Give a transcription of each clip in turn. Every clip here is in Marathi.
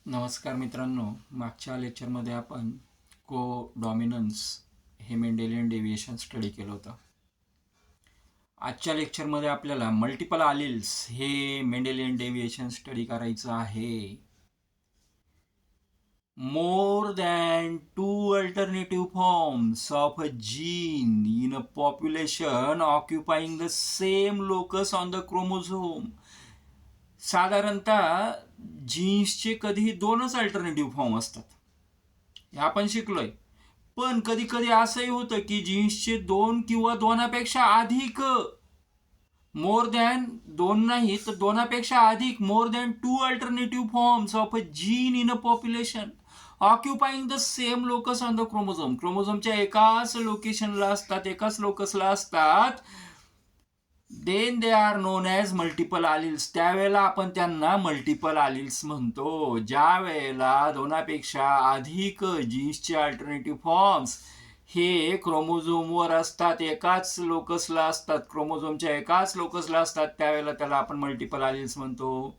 नमस्कार मित्रांनो, मागच्या लेक्चरमध्ये आपण को डॉमिनन्स हे मेंडेलियन डेव्हिएशन स्टडी केलं होतं. आजच्या लेक्चरमध्ये आपल्याला मल्टिपल आलिल्स हे मेंडेलियन डेव्हिएशन स्टडी करायचं आहे. मोर than 2 alternative forms of a gene in a population occupying the same locus on the chromosome. साधारणतः जीन्सचे कधीही 2च अल्टरनेटिव्ह फॉर्म असतात, हे आपण शिकलोय. पण कधी कधी असंही होतं की जीन्सचे 2 किंवा 2पेक्षा अधिक, मोर दॅन 2 नाही तर 2पेक्षा अधिक, more than 2 alternative forms of a gene in a population occupying the same locus on the chromosome. क्रोमोझोमच्या एकाच लोकेशनला असतात, एकाच लोकसला असतात, then they are known as multiple alleles. त्यावेळेला आपण त्यांना मल्टिपल आलिल्स म्हणतो. ज्या वेळेला 2पेक्षा अधिक जीन्सचे अल्टरनेटिव्ह फॉर्म्स हे क्रोमोझोमवर असतात, एकाच लोकसला असतात, क्रोमोझोमच्या एकाच लोकसला असतात, त्यावेळेला त्याला आपण मल्टिपल आलिल्स म्हणतो.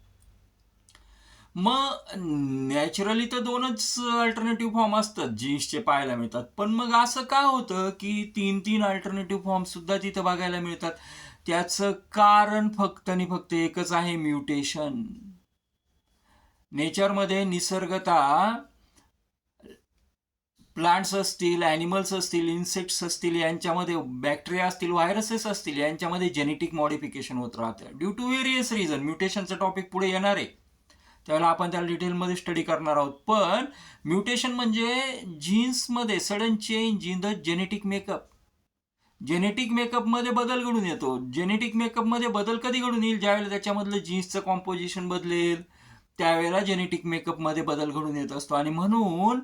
मग नॅचरली तर 2च अल्टरनेटिव्ह फॉर्म असतात जीन्सचे पाहायला मिळतात, पण मग असं का होतं की 3 अल्टरनेटिव्ह फॉर्म सुद्धा तिथं बघायला मिळतात? त्याचं कारण फक्त आणि फक्त एकच आहे, म्युटेशन. नेचरमध्ये निसर्गतः प्लांट्स असतील, ॲनिमल्स असतील, इन्सेक्ट्स असतील, यांच्यामध्ये बॅक्टेरिया असतील, व्हायरसेस असतील, यांच्यामध्ये जेनेटिक मॉडिफिकेशन होत राहतं ड्यू टू व्हेरियस रिझन. म्युटेशनचं टॉपिक पुढे येणार आहे, त्यावेळेला आपण त्याला डिटेलमध्ये स्टडी करणार आहोत. पण म्युटेशन म्हणजे जीन्समध्ये sudden change in the genetic makeup. Genetic मेकअपमध्ये बदल घडून येतो. जेनेटिक मेकअपमध्ये बदल कधी घडून येईल? ज्यावेळेला त्याच्यामधलं जीन्सचं कॉम्पोजिशन बदलेल, त्यावेळेला जेनेटिक मेकअपमध्ये बदल घडून येत असतो. आणि म्हणून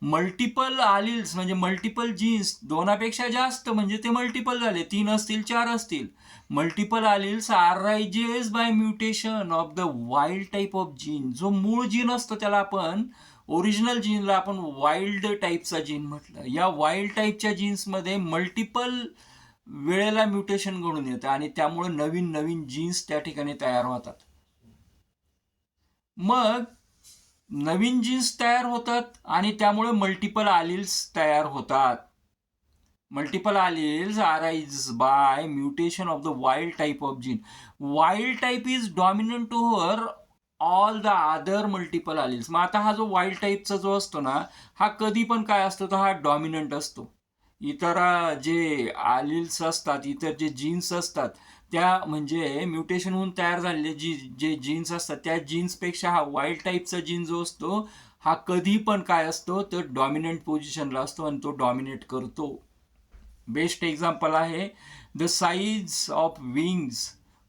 मल्टिपल आलिल्स म्हणजे मल्टिपल जीन्स, 2पेक्षा जास्त म्हणजे ते मल्टिपल झाले, 3 असतील, 4 असतील. Multiple alleles arises by mutation of the wild type of gene. जो मूळ जीन असतो त्याला आपण, ओरिजिनल जीनला आपण वाईल्ड टाईपचा जीन म्हटलं. या वाईल्ड टाईपच्या जीन्समध्ये मल्टिपल वेळेला म्युटेशन घडून येतं आणि त्यामुळे नवीन नवीन जीन्स त्या ठिकाणी तयार होतात. मग नवीन जीन्स तयार होतात आणि त्यामुळे मल्टिपल आलिल्स तयार होतात. Multiple alleles arise by mutation of the wild type of gene. Wild type is dominant over all the other multiple alleles. मग आता हा जो वाईल्ड टाईपचा जो असतो ना, हा कधी पण काय असतो, तर हा डॉमिनंट असतो. इतर जे आलिल्स असतात, इतर जे जीन्स असतात, त्या म्हणजे म्युटेशन होऊन तयार झालेले जे जीन्स असतात, त्या जीन्सपेक्षा हा वाईल्ड टाईपचा जीन जो असतो, हा कधी पण काय असतो, तर डॉमिनंट पोझिशनला असतो आणि तो डॉमिनेट करतो. बेस्ट एक्झाम्पल आहे the size of wings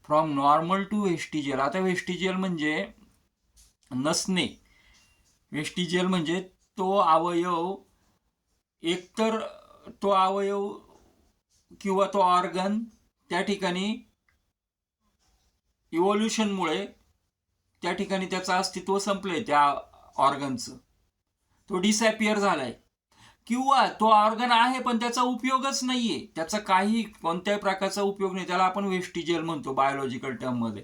from normal to vestigial. आता वेस्टिजियल म्हणजे नसणे. वेस्टिजियल म्हणजे तो अवयव, एकतर तो अवयव किंवा तो ऑर्गन त्या ठिकाणी इव्होल्युशनमुळे त्या ठिकाणी त्याचं अस्तित्व संपलंय, त्या ऑर्गनचं, तो डिसअपियर झालाय. किंवा तो ऑर्गन आहे पण त्याचा उपयोगच नाहीये, त्याचा काही कोणत्याही प्रकारचा उपयोग नाही, त्याला आपण वेस्टिजियल म्हणतो बायोलॉजिकल टर्ममध्ये.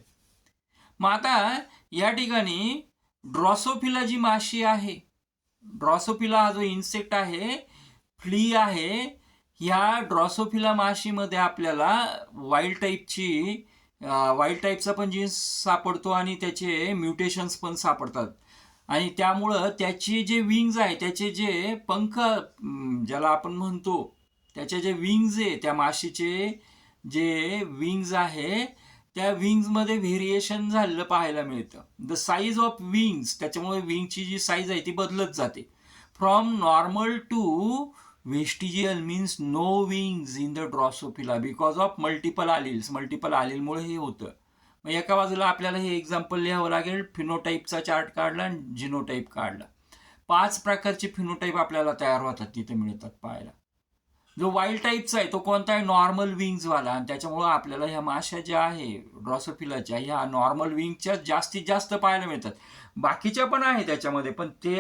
मग आता या ठिकाणी ड्रॉसोफिला जी माशी आहे, ड्रॉसोफिला हा जो इन्सेक्ट आहे, फ्ली आहे, ह्या ड्रॉसोफिला माशीमध्ये आपल्याला वाईल्ड टाईपचा पण जीन्स सापडतो आणि त्याचे म्युटेशन्स पण सापडतात. आणि त्यामुळं त्याचे जे विंग्ज आहे, त्याचे जे पंख ज्याला आपण म्हणतो, त्याचे जे विंग्ज आहे, त्या माशीचे जे विंग्ज आहे, त्या विंग्समध्ये व्हेरिएशन झालेलं पाहायला मिळतं. द साईज ऑफ विंग्स, त्याच्यामुळे विंगची जी साईज आहे ती बदलत जाते. From normal to vestigial means no wings in the drosophila because of multiple alleles. Multiple आलिलमुळे हे होतं. मग एका बाजूला आपल्याला हे एक्झाम्पल लिहावं लागेल. फिनोटाईपचा चार्ट काढला आणि जिनोटाईप काढला. 5 प्रकारचे फिनोटाईप आपल्याला तयार होतात, तिथे मिळतात पाहायला. जो वाईल्ड टाईपचा आहे तो कोणता आहे? नॉर्मल विंग्सवाला. आणि त्याच्यामुळं आपल्याला ह्या माश्या ज्या आहे ड्रॉसोफिलाच्या, ह्या नॉर्मल विंगच्या जास्तीत जास्त पाहायला मिळतात. बाकीच्या पण आहे त्याच्यामध्ये, पण ते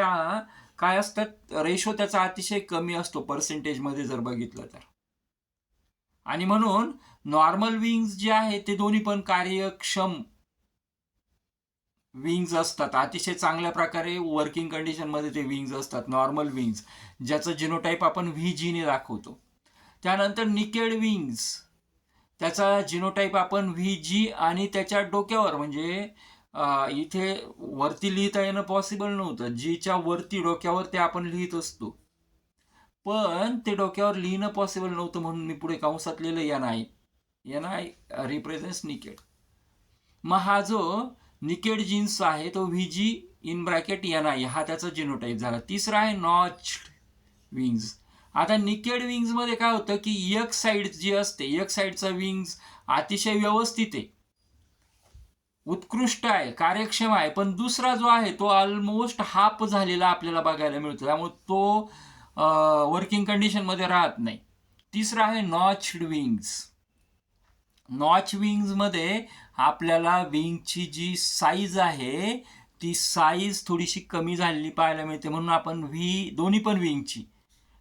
काय असतात, रेशो त्याचा अतिशय कमी असतो पर्सेंटेजमध्ये जर बघितलं तर. आणि म्हणून नॉर्मल विंग्स जे आहे ते दोन्ही पण कार्यक्षम विंग्ज असतात, अतिशय चांगल्या प्रकारे वर्किंग कंडिशनमध्ये ते विंग्ज असतात, नॉर्मल विंग्ज, ज्याचं जिनोटाईप आपण व्ही ने दाखवतो. त्यानंतर निकेड विंग्ज, त्याचा जिनोटाईप आपण व्ही आणि त्याच्या डोक्यावर म्हणजे इथे वरती लिहिता येणं पॉसिबल नव्हतं, जीच्या वरती डोक्यावर ते आपण लिहित असतो, पण ते डोक्यावर लिहिणं पॉसिबल नव्हतं म्हणून मी पुढे कंसात लिहिलं एन आय रिप्रेझेंट्स निकेड. मग हा जो निकेड जीन्स आहे तो व्ही इन ब्रॅकेट एन हा त्याचा जिनोटाईप झाला. तिसरा आहे नॉच्ड विंग्ज. आता निकेड विंग्ज मध्ये काय होतं की एक साइड जी असते, एक साइडचा विंग्ज अतिशय व्यवस्थित आहे, उत्कृष्ट आहे, कार्यक्षम आहे, पण दुसरा जो आहे तो ऑलमोस्ट हाफ झालेला आपल्याला बघायला मिळतो, त्यामुळे तो वर्किंग कंडिशन मध्ये राहत नाही. तिसरा आहे नॉच्ड विंग्ज. नॉच विंग्ज मध्ये आपल्याला विंगची जी साईज आहे ती साईज थोडीशी कमी झालेली पाहायला मिळते, म्हणून आपण व्ही, दोन्ही पण विंगची,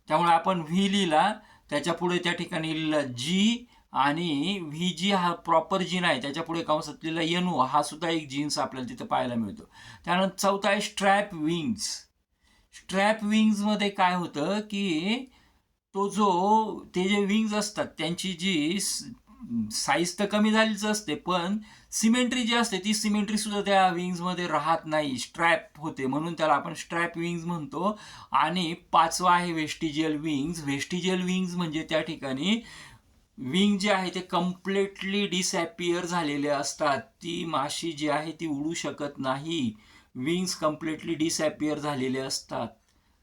त्यामुळे आपण व्ही लिहिला, त्याच्या पुढे त्या ठिकाणी लिहिलं जी, आणि व्ही जी हा प्रॉपर जीन आहे, त्याच्या पुढे कंसात लिहिलं एनओ, हा सुद्धा एक जीन्स आपल्याला तिथं पाहायला मिळतो. त्यानंतर चौथा आहे स्ट्रॅप विंग्ज. स्ट्रॅप विंग्ज मध्ये काय होतं की तो जो ते जे विंग्ज असतात त्यांची जी साईज तर कमी झालीच असते, पण सिमेंट्री जी असते ती सिमेंट्री सुद्धा त्या विंग्ज मध्ये राहत नाही, स्ट्रॅप होते, म्हणून त्याला आपण स्ट्रॅप विंग्ज म्हणतो. आणि पाचवा आहे वेस्टिजियल विंग्ज. वेस्टिजियल विंग्ज म्हणजे त्या ठिकाणी विंग जे आहे ते कम्प्लिटली डिसअपियर झालेले असतात, ती माशी जी आहे ती उडू शकत नाही, विंग्स कम्प्लिटली डिसअपियर झालेले असतात.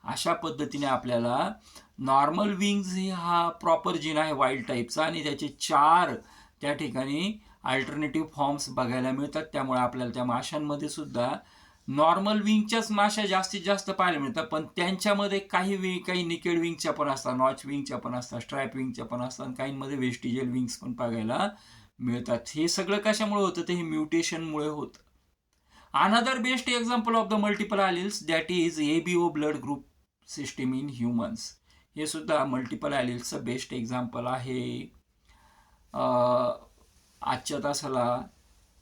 अशा पद्धतीने आपल्याला नॉर्मल विंग्ज हा प्रॉपर जीन आहे वाईल्ड टाईपचा, आणि त्याचे 4 त्या ठिकाणी अल्टरनेटिव्ह फॉर्म्स बघायला मिळतात. त्यामुळे आपल्याला त्या माशांमध्ये सुद्धा नॉर्मल विंगच्याच माशा जास्तीत जास्त पाहायला मिळतात, पण त्यांच्यामध्ये काही निकेड विंगच्या पण असतात, नॉच विंगच्या पण असतात, स्ट्रॅप विंगच्या पण असतात, काहींमध्ये वेस्टिजियल विंग्स पण बघायला मिळतात. हे सगळं कशामुळे होतं, ते हे म्युटेशनमुळे होतं. Another best example of the multiple alleles that is ABO blood group system in humans. हे सुद्धा मल्टिपल ॲलिल्सचं बेस्ट एक्झाम्पल आहे. आजच्या तासाला,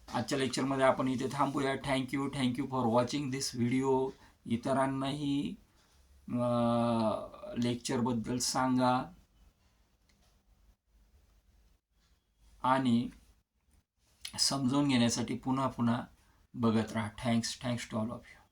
आजच्या लेक्चरमध्ये आपण इथे थांबूया. Thank you for watching this video. इतरांनाही लेक्चरबद्दल सांगा आणि समजून घेण्यासाठी पुन्हा बघत राहा. Thanks to all of you.